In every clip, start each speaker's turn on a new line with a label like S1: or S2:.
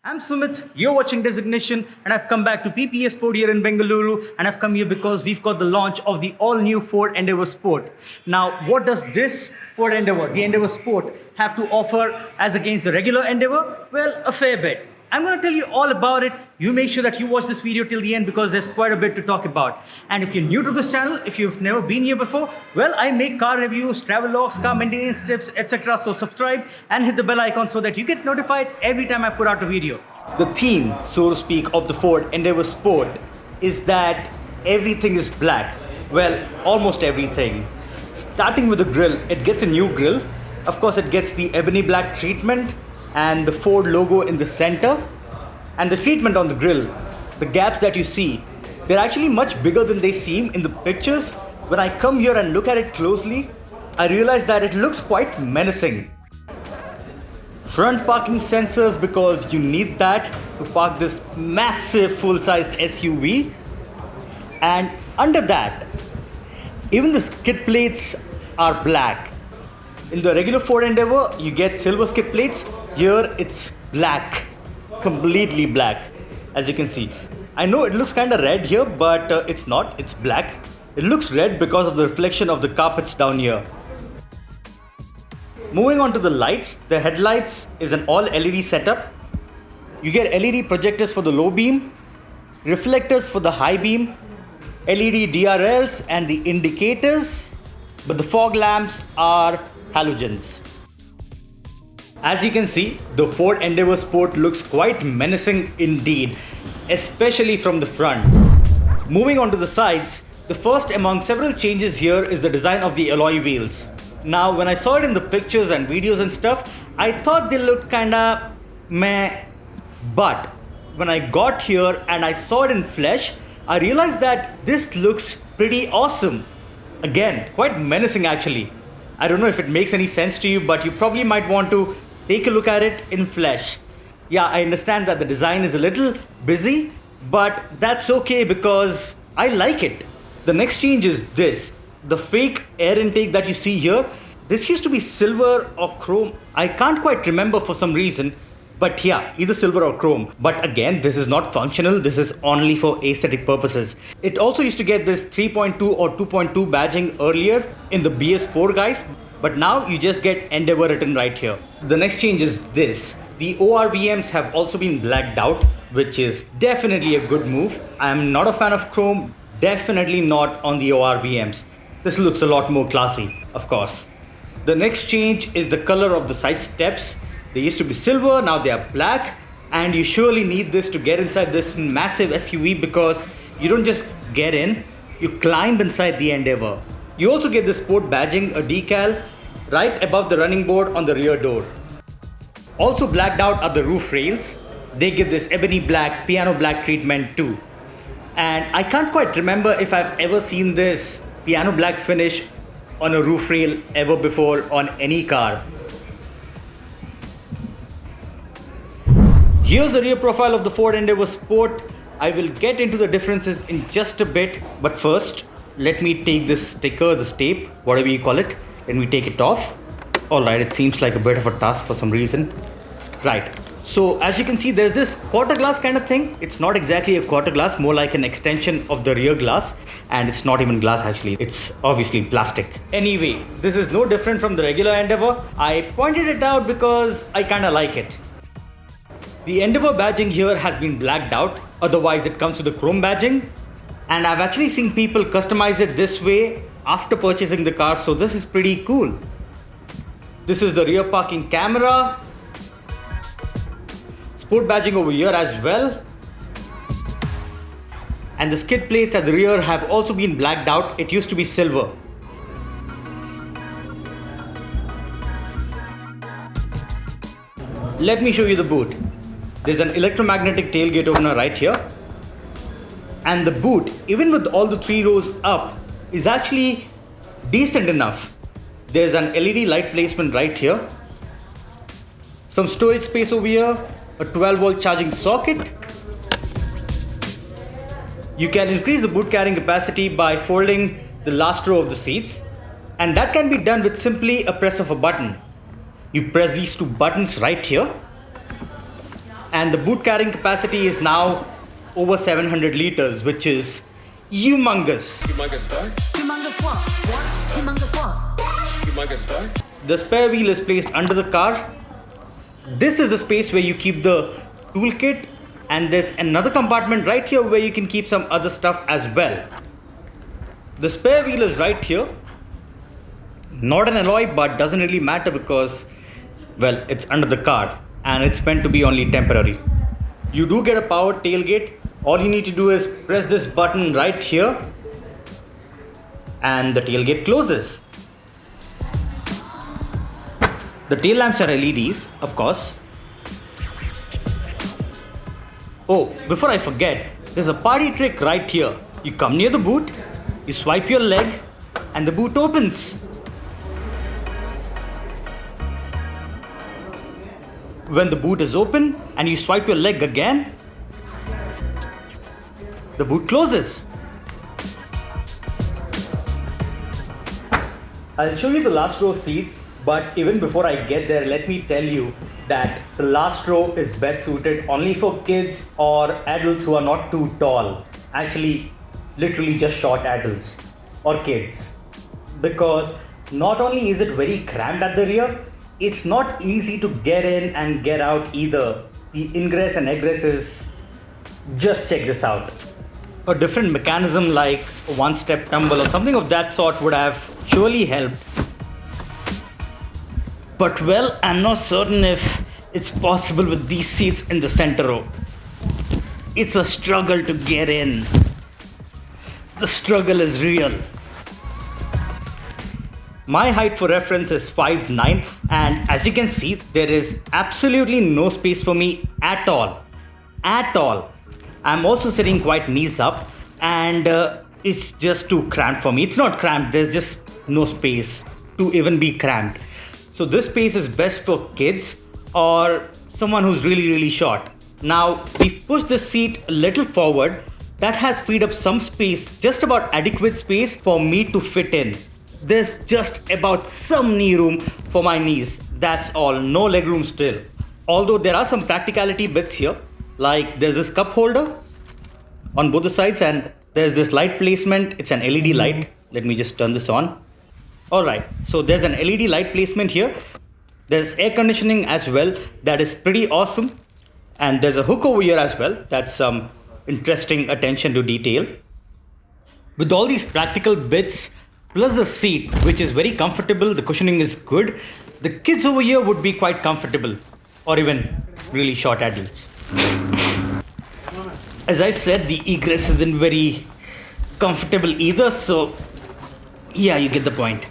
S1: I'm Sumit, you're watching DESIgnition, and I've come back to PPS Sport here in Bengaluru, and I've come here because we've got the launch of the all-new Ford Endeavour Sport. Now, what does this Ford Endeavour, the Endeavour Sport, have to offer as against the regular Endeavour? Well, a fair bit. I'm going to tell you all about it. You make sure that you watch this video till the end because there's quite a bit to talk about. And if you're new to this channel, if you've never been here before, well, I make car reviews, travel logs, car maintenance tips, etc. So subscribe and hit the bell icon so that you get notified every time I put out a video. The theme, so to speak, of the Ford Endeavour Sport is that everything is black. Well, almost everything. Starting with the grille, it gets a new grille. Of course, it gets the ebony black treatment and the Ford logo in the center. And the treatment on the grille, the gaps that you see, they're actually much bigger than they seem in the pictures. When I come here and look at it closely, I realize that it looks quite menacing. Front parking sensors, because you need that to park this massive full-sized SUV. And under that, even the skid plates are black. In the regular Ford Endeavour, you get silver skid plates. Here it's black, completely black, as you can see. I know it looks kind of red here, but it's not, it's black. It looks red because of the reflection of the carpets down here. Moving on to the lights, the headlights is an all LED setup. You get LED projectors for the low beam, reflectors for the high beam, LED DRLs and the indicators, but the fog lamps are halogens. As you can see, the Ford Endeavour Sport looks quite menacing indeed, especially from the front. Moving on to the sides, the first among several changes here is the design of the alloy wheels. Now, when I saw it in the pictures and videos and stuff, I thought they looked kinda meh. But when I got here and I saw it in flesh, I realized that this looks pretty awesome. Again, quite menacing actually. I don't know if it makes any sense to you, but you probably might want to take a look at it in flesh. Yeah, I understand that the design is a little busy, but that's okay because I like it. The next change is this. The fake air intake that you see here, this used to be silver or chrome. I can't quite remember for some reason, but yeah, either silver or chrome. But again, this is not functional. This is only for aesthetic purposes. It also used to get this 3.2 or 2.2 badging earlier in the BS4 guys, but now you just get Endeavour written right here. The next change is this. The ORVMs have also been blacked out, which is definitely a good move. I am not a fan of chrome, definitely not on the ORVMs. This looks a lot more classy, of course. The next change is the color of the side steps. They used to be silver, now they are black. And you surely need this to get inside this massive SUV because you don't just get in, you climb inside the Endeavour. You also get the sport badging, a decal, right above the running board on the rear door. Also blacked out are the roof rails. They give this ebony black, piano black treatment too. And I can't quite remember if I've ever seen this piano black finish on a roof rail ever before on any car. Here's the rear profile of the Ford Endeavour Sport. I will get into the differences in just a bit, but first let me take this sticker, this tape, whatever you call it, let me take it off. Alright, it seems like a bit of a task for some reason. Right, so as you can see, there's this quarter glass kind of thing. It's not exactly a quarter glass, more like an extension of the rear glass. And it's not even glass actually, it's obviously plastic. Anyway, this is no different from the regular Endeavour. I pointed it out because I kinda like it. The Endeavour badging here has been blacked out, otherwise it comes with a chrome badging. And I've actually seen people customize it this way after purchasing the car, so this is pretty cool. This is the rear parking camera. Sport badging over here as well. And the skid plates at the rear have also been blacked out. It used to be silver. Let me show you the boot. There's an electromagnetic tailgate opener right here. And the boot, even with all the 3 rows up, is actually decent enough. There's an LED light placement right here. Some storage space over here. A 12-volt charging socket. You can increase the boot carrying capacity by folding the last row of the seats, and that can be done with simply a press of a button. You press these 2 buttons right here And the boot carrying capacity is now over 700 liters, which is humongous.
S2: Humongous what? Humongous what? Humongous what? Humongous what?
S1: The spare wheel is placed under the car. This is the space where you keep the toolkit, and there's another compartment right here where you can keep some other stuff as well. The spare wheel is right here. Not an alloy, but doesn't really matter because, well, it's under the car and it's meant to be only temporary. You do get a powered tailgate. All you need to do is press this button right here and the tailgate closes. The tail lamps are LEDs, of course. Oh, before I forget, there's a party trick right here. You come near the boot, you swipe your leg, and the boot opens. When the boot is open and you swipe your leg again, the boot closes. I'll show you the last row seats, but even before I get there, let me tell you that the last row is best suited only for kids or adults who are not too tall. Actually, literally just short adults or kids. Because not only is it very cramped at the rear, it's not easy to get in and get out either. The ingress and egress is, just check this out. A different mechanism like a one-step tumble or something of that sort would have surely helped. But well, I'm not certain if it's possible with these seats in the center row. It's a struggle to get in. The struggle is real. My height for reference is 5'9", and as you can see, there is absolutely no space for me at all. At all. I'm also sitting quite knees up, and it's just too cramped for me. It's not cramped, there's just no space to even be cramped. So this space is best for kids or someone who's really short. Now, we've pushed the seat a little forward. That has freed up some space, just about adequate space for me to fit in. There's just about some knee room for my knees. That's all, no leg room still. Although there are some practicality bits here, like there's this cup holder on both the sides and there's this light placement. It's an LED light. Let me just turn this on. Alright, so there's an LED light placement here. There's air conditioning as well. That is pretty awesome. And there's a hook over here as well. That's some interesting attention to detail. With all these practical bits, plus the seat, which is very comfortable, the cushioning is good, the kids over here would be quite comfortable, or even really short adults. As I said, the egress isn't very comfortable either, so yeah, you get the point.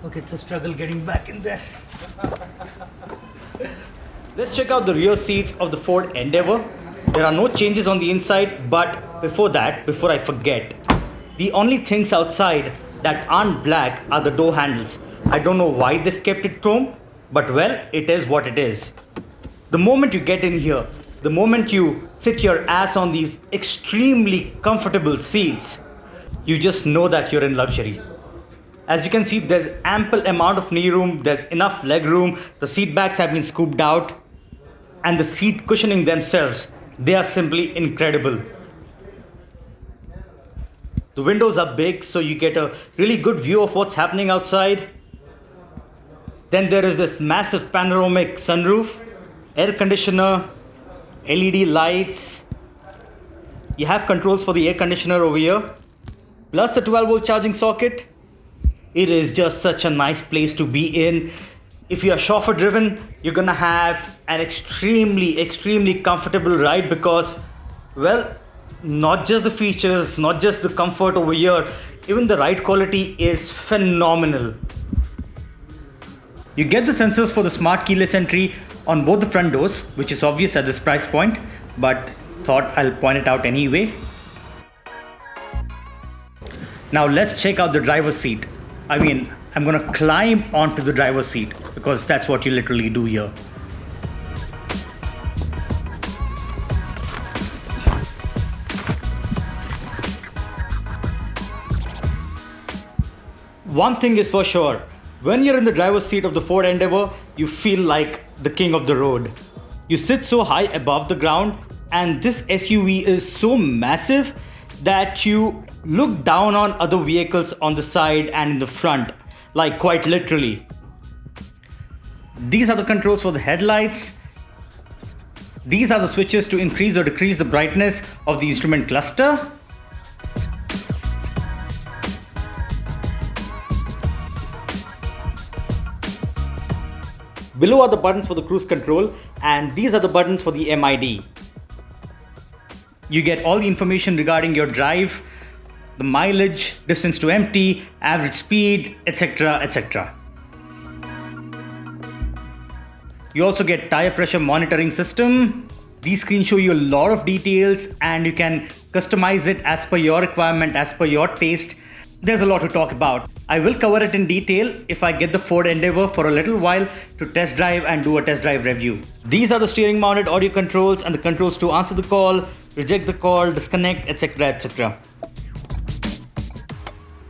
S1: Okay, it's a struggle getting back in there. Let's check out the rear seats of the Ford Endeavour. There are no changes on the inside, but before I forget, the only things outside that aren't black are the door handles. I don't know why they've kept it chrome, but well, it is what it is. The moment you get in here, the moment you sit your ass on these extremely comfortable seats, you just know that you're in luxury. As you can see, there's ample amount of knee room, there's enough leg room, the seat backs have been scooped out, and the seat cushioning themselves, they are simply incredible. The windows are big, so you get a really good view of what's happening outside. Then there is this massive panoramic sunroof, air conditioner, LED lights. You have controls for the air conditioner over here, plus a 12-volt charging socket. It is just such a nice place to be in. If you are chauffeur driven, you're gonna have an extremely comfortable ride because, well, not just the features, not just the comfort over here, even the ride quality is phenomenal. You get the sensors for the smart keyless entry on both the front doors, which is obvious at this price point, but thought I'll point it out anyway. Now let's check out the driver's seat. I mean, I'm gonna climb onto the driver's seat because that's what you literally do here. One thing is for sure, When you're in the driver's seat of the Ford Endeavour, you feel like the king of the road. You sit so high above the ground, and this SUV is so massive that you look down on other vehicles on the side and in the front, like quite literally. These are the controls for the headlights. These are the switches to increase or decrease the brightness of the instrument cluster. Below are the buttons for the cruise control, and these are the buttons for the MID. You get all the information regarding your drive, the mileage, distance to empty, average speed, etc., etc. You also get tire pressure monitoring system. These screens show you a lot of details, and you can customize it as per your requirement, as per your taste. There's a lot to talk about. I will cover it in detail if I get the Ford Endeavour for a little while to test drive and do a test drive review. These are the steering mounted audio controls and the controls to answer the call, reject the call, disconnect, etc., etc.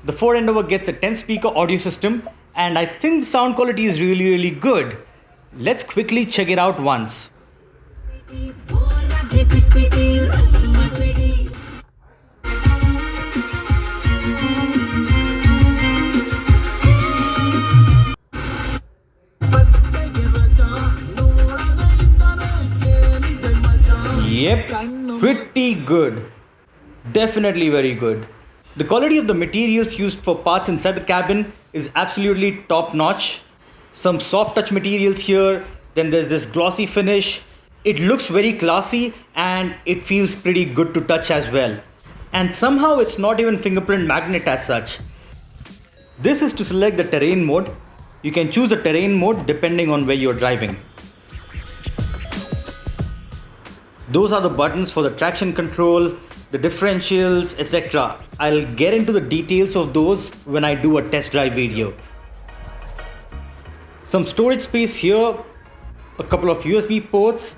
S1: The Ford Endeavour gets a 10-speaker audio system, and I think the sound quality is really good. Let's quickly check it out once. Yep, pretty good. Definitely very good. The quality of the materials used for parts inside the cabin is absolutely top notch. Some soft touch materials here, then there's this glossy finish. It looks very classy and it feels pretty good to touch as well. And somehow it's not even fingerprint magnet as such. This is to select the terrain mode. You can choose a terrain mode depending on where you're driving. Those are the buttons for the traction control, the differentials, etc. I'll get into the details of those when I do a test drive video. Some storage space here, a couple of USB ports,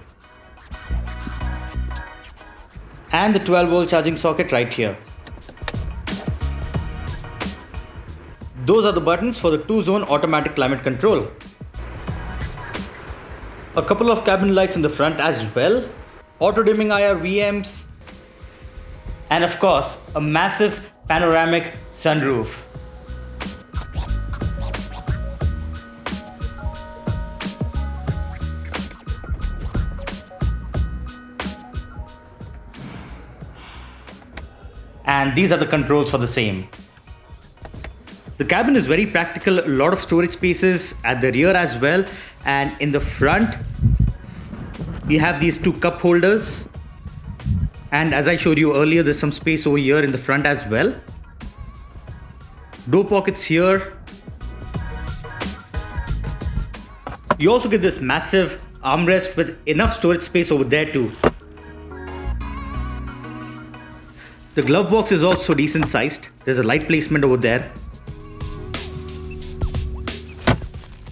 S1: and the 12-volt charging socket right here. Those are the buttons for the 2-zone automatic climate control. A couple of cabin lights in the front as well, auto dimming IR VMs, and of course a massive panoramic sunroof. And these are the controls for the same. The cabin is very practical, a lot of storage spaces at the rear as well, and in the front we have these two cup holders, and as I showed you earlier, there's some space over here in the front as well. Door pockets here. You also get this massive armrest with enough storage space over there too. The glove box is also decent sized. There's a light placement over there.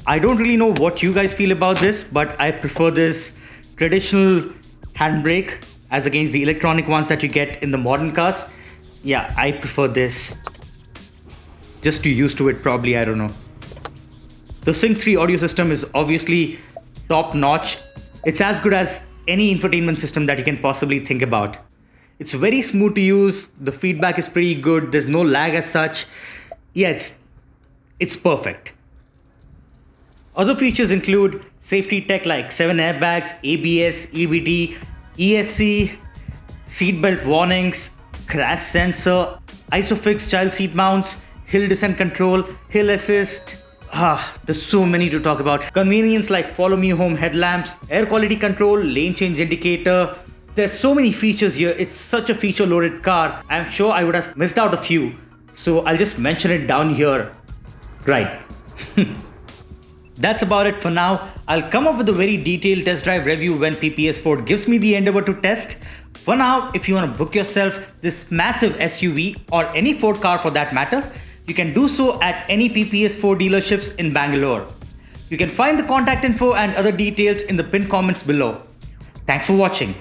S1: I don't really know what you guys feel about this, but I prefer this traditional handbrake as against the electronic ones that you get in the modern cars. Yeah, I prefer this. Just too used to it probably, I don't know. The Sync 3 audio system is obviously top notch. It's as good as any infotainment system that you can possibly think about. It's very smooth to use. The feedback is pretty good. There's no lag as such. Yeah, it's perfect. Other features include safety tech like 7 airbags, ABS, EBD, ESC, seatbelt warnings, crash sensor, ISOFIX child seat mounts, hill descent control, hill assist. There's so many to talk about. Convenience like follow me home headlamps, air quality control, lane change indicator. There's so many features here. It's such a feature loaded car. I'm sure I would have missed out a few. So I'll just mention it down here. Right. That's about it for now. I'll come up with a very detailed test drive review when PPS Ford gives me the Endeavour to test. For now, if you want to book yourself this massive SUV or any Ford car for that matter, you can do so at any PPS Ford dealerships in Bangalore. You can find the contact info and other details in the pinned comments below. Thanks for watching.